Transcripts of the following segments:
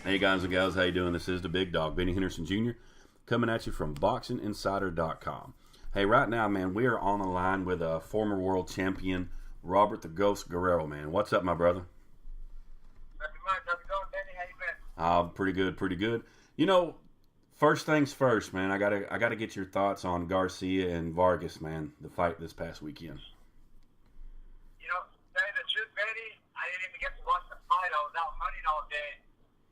Hey guys and gals, how you doing? This is the Big Dog, Benny Henderson Jr., coming at you from BoxingInsider.com. Hey, right now, man, we are on the line with a former world champion, Robert the Ghost Guerrero, man. What's up, my brother? Nothing much. How's it going, Benny? How you been? Pretty good, pretty good. You know, first things first, man. I gotta get your thoughts on Garcia and Vargas, man. The fight this past weekend. Tell you the truth, Benny, I didn't even get to watch the fight. I was out hunting all day.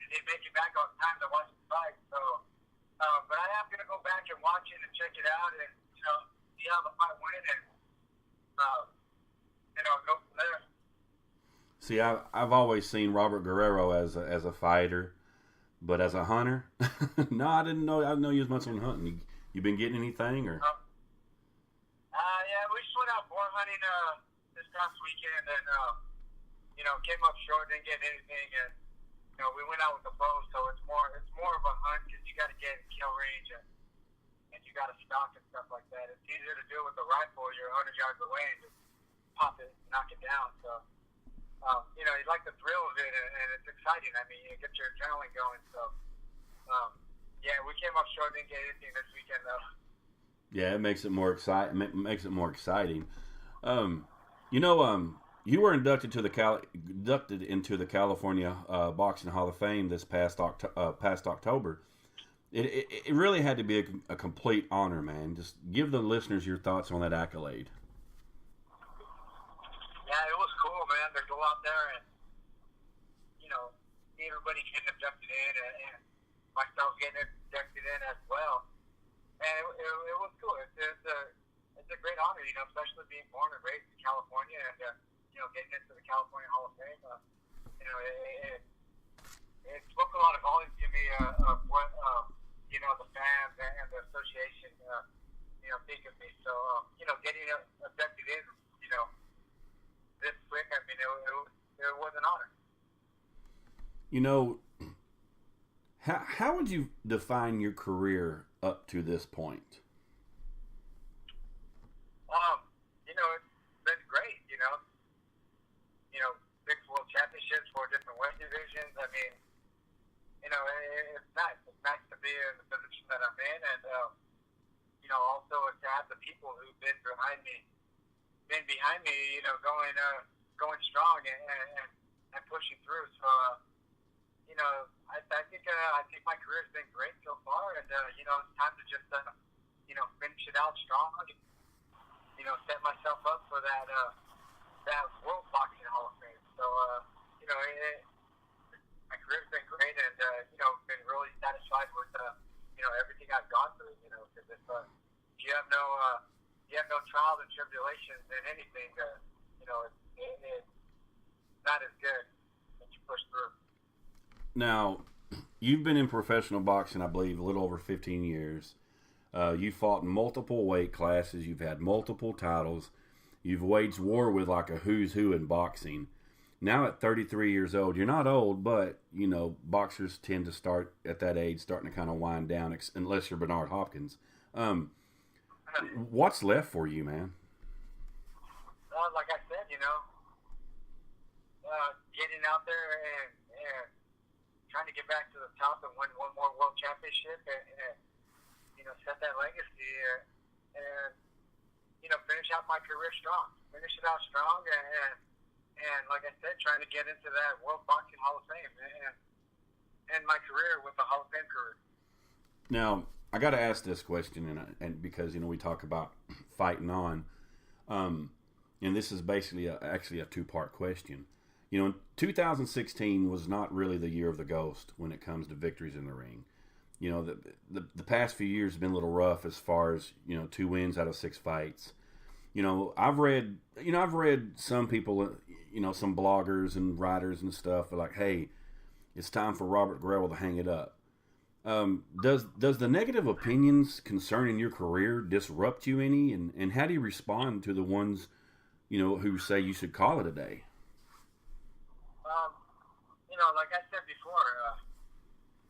And they make it back on time to watch the fight. So, but I am going to go back and watch it and check it out and, see how the fight went and, go from there. See, I've always seen Robert Guerrero as a fighter, but as a hunter, no, I didn't know. I didn't know you as much on hunting. You been getting anything or? Yeah, we just went out boar hunting this past weekend and came up short, didn't get anything, and we went out with the bow, so it's more of a hunt because you got to get in kill range and you got to stalk and stuff like that. It's easier to do it with the rifle. You're 100 yards away and just pop it, knock it down. So you like the thrill of it, and it's exciting. I mean, you get your adrenaline going. So yeah, we came up short, didn't get anything this weekend though. Yeah, it makes it more exciting. Makes it more exciting. You were inducted into the California Boxing Hall of Fame this past October. It really had to be a complete honor, man. Just give the listeners your thoughts on that accolade. Yeah, it was cool, man. To go out there and see everybody getting inducted in, and myself getting inducted in as well. And it was cool. It's a great honor, especially being born and raised in California and getting into the California Hall of Fame. It spoke a lot of volumes to me of what the fans and the association think of me. So getting inducted in this quick, I mean it was an honor. How would you define your career up to this point? It's been great, 6 world championships, 4 different weight divisions. I mean, it's nice. It's nice to be in the position that I'm in, and also to have the people who've been behind me, going strong and pushing through. So, I think my career's been great so far, and it's time to just finish it out strong. Set myself up for that World Boxing Hall of Fame. So, my career's been great, and been really satisfied with everything I've gone through. Because if you have no trials and tribulations in anything, it's not as good when you push through. Now, you've been in professional boxing, I believe, a little over 15 years. You fought in multiple weight classes. You've had multiple titles. You've waged war with like a who's who in boxing. Now at 33 years old, you're not old, but, boxers tend to start at that age, starting to kind of wind down, unless you're Bernard Hopkins. What's left for you, man? Like I said, getting out there and trying to get back to the top and win one more world championship and set that legacy and finish out my career strong. Finish it out strong and like I said, trying to get into that World Boxing Hall of Fame and my career with the Hall of Fame career. Now, I got to ask this question, and because we talk about fighting on, and this is basically actually a 2-part question. 2016 was not really the year of the ghost when it comes to victories in the ring. The past few years have been a little rough as far as 2 wins out of 6 fights. I've read some people, some bloggers and writers and stuff are like, hey, it's time for Robert Guerrero to hang it up. Does the negative opinions concerning your career disrupt you any, and how do you respond to the ones who say you should call it a day? Like I said before,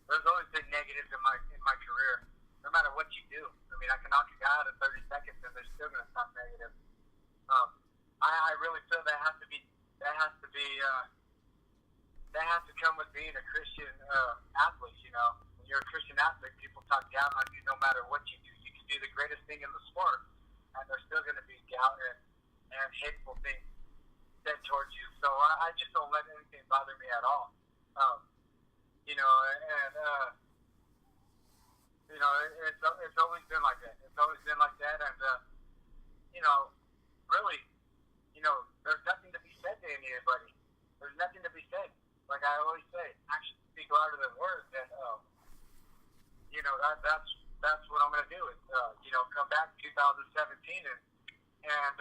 there's always been negatives in my career, no matter what you do. I mean, I can knock a guy out in 30 seconds, and they're still going to stop negative. I really feel that has to be that has to come with being a Christian athlete. You know, when you're a Christian athlete, people talk down on you no matter what you do. You can do the greatest thing in the sport, and there's still going to be doubt and hateful things said towards you. So I just don't let anything bother me at all. You know, and you know, it's always been like that. It's always been like that, and you know, really, you know, there's nothing to be said to anybody. There's nothing to be said. Like I always say, actions speak louder than words, and you know, that's what I'm gonna do. Is you know, come back 2017 and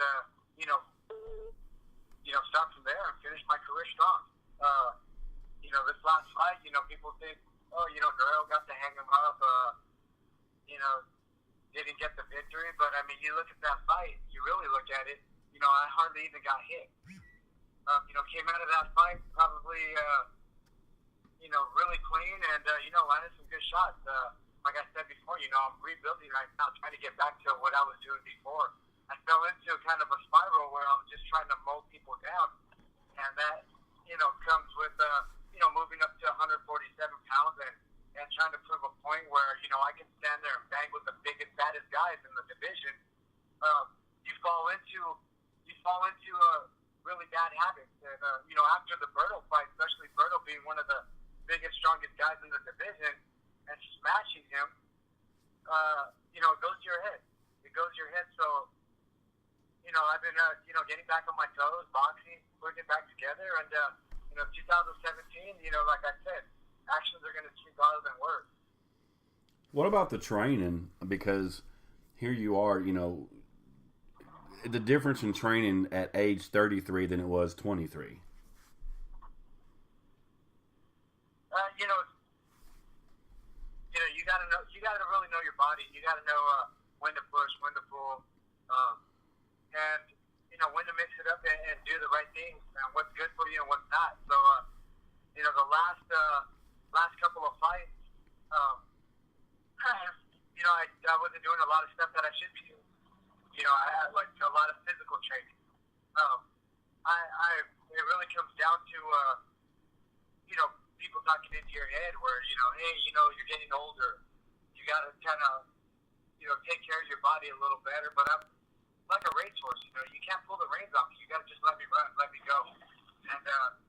you know, start from there and finish my career strong. You know, this last fight, you know, people think, oh, you know, Darrell got to hang him up. You know, didn't get the victory, but I mean, you look at that fight, you really look at it. You know, I hardly even got hit. You know, came out of that fight probably, you know, really clean and, you know, landed some good shots. Like I said before, you know, I'm rebuilding right now, trying to get back to what I was doing before. I fell into kind of a spiral where I was just trying to mold people down. And that, you know, comes with, you know, moving up to 147 pounds and trying to prove a point where, you know, I can stand there and bang with the biggest, baddest guys in the division. You fall into really bad habits. And, you know, after the Berto fight, especially Berto being one of the biggest, strongest guys in the division and smashing him, you know, it goes to your head. It goes to your head. So, you know, I've been, you know, getting back on my toes, boxing, putting it back together. And, you know, 2017, you know, like I said, actions are going to speak louder than words. What about the training? Because here you are, you know, the difference in training at age 33 than it was 23. You gotta really know your body. You gotta know when to push, when to pull, and you know when to mix it up and do the right things and what's good for you and what's not. So, you know, the last couple of fights, you know, I wasn't doing a lot of stuff that I should be doing. You know, I had like a lot of physical training. It really comes down to, you know, people talking into your head where, you know, hey, you know, you're getting older. You got to kind of, you know, take care of your body a little better. But I'm like a racehorse, you know, you can't pull the reins off. You got to just let me run, let me go. And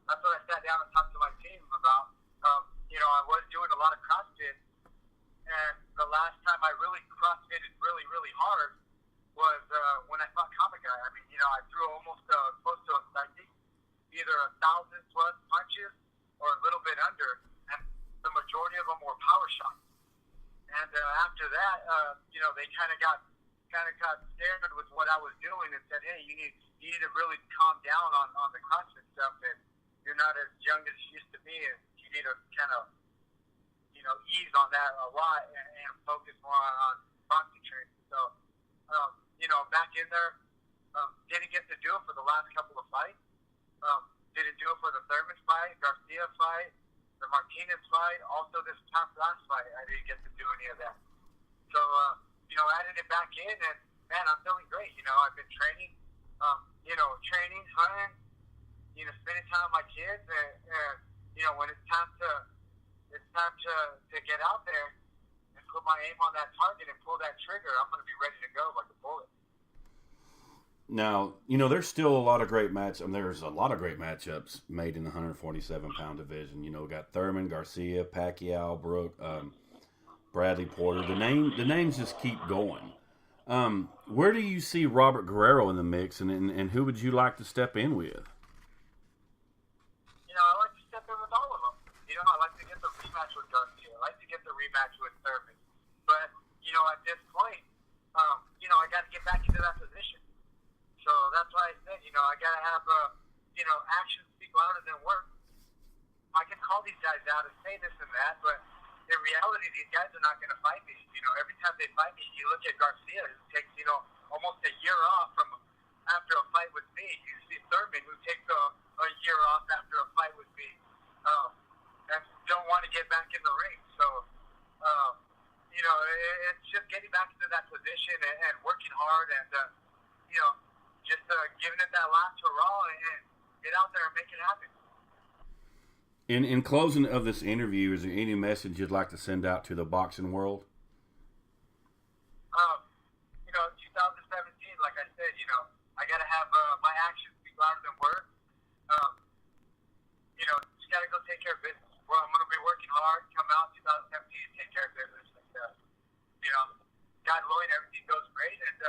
that's what I sat down and talked to my team about. You know, I was doing a lot of CrossFit. And the last time I really CrossFitted really, really hard was when I fought Kamagai. I mean, you know, I threw almost close to either 1,000 plus punches or a little bit under, and the majority of them were power shots. And after that, you know, they kind of got scared with what I was doing and said, hey, you need to really calm down on the CrossFit stuff, and you're not as young as you used to be, and you need to kind of, you know, ease on that a lot and focus more on boxing training. So, you know, back in there, didn't get to do it for the last couple of fights. Didn't do it for the Thurman fight, Garcia fight, the Martinez fight, also this last fight. I didn't get to do any of that. So, you know, added it back in, and man, I'm feeling great. You know, I've been training, you know, hunting, you know, spending time with my kids, and you know, when it's time to get out there and put my aim on that target and pull that trigger, I'm going to be ready to go like a bullet. Now, you know, there's still a lot of great there's a lot of great matchups made in the 147-pound division. You know, got Thurman, Garcia, Pacquiao, Brook, Bradley Porter. The names just keep going. Where do you see Robert Guerrero in the mix, and who would you like to step in with? You know, I like to step in with all of them. You know, I like to get the rematch with Garcia. I like to get the rematch with Thurman. But, you know, at this point, you know, I got to get back into that position. So that's why I said, you know, I got to have, you know, actions speak louder than words. I can call these guys out and say this and that, but in reality, these guys are not going to fight me. You know, every time they fight me, you look at Garcia, who takes, you know, almost a year off from after a fight with me. You see Thurman, who takes a year off after a fight with me, and don't want to get back in the ring. So, you know, it's just getting back into that position and working hard and, you know, just giving it that last hurrah and get out there and make it happen. In closing of this interview, is there any message you'd like to send out to the boxing world? 2017, like I said, I got to have my actions speak louder than words. Just got to go take care of business. Well, I'm going to be working hard, come out 2017, take care of business. And, God willing, everything goes great, and,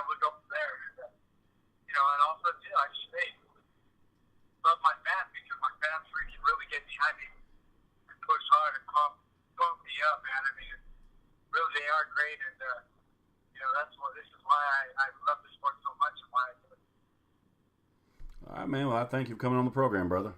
we'll go from there. And also, too, I just say, love my fans because my fans freaking really get behind me and push hard and pump me up, man. I mean, really, they are great, and, this is why I love the sport so much and why I do it. All right, man. Well, I thank you for coming on the program, brother.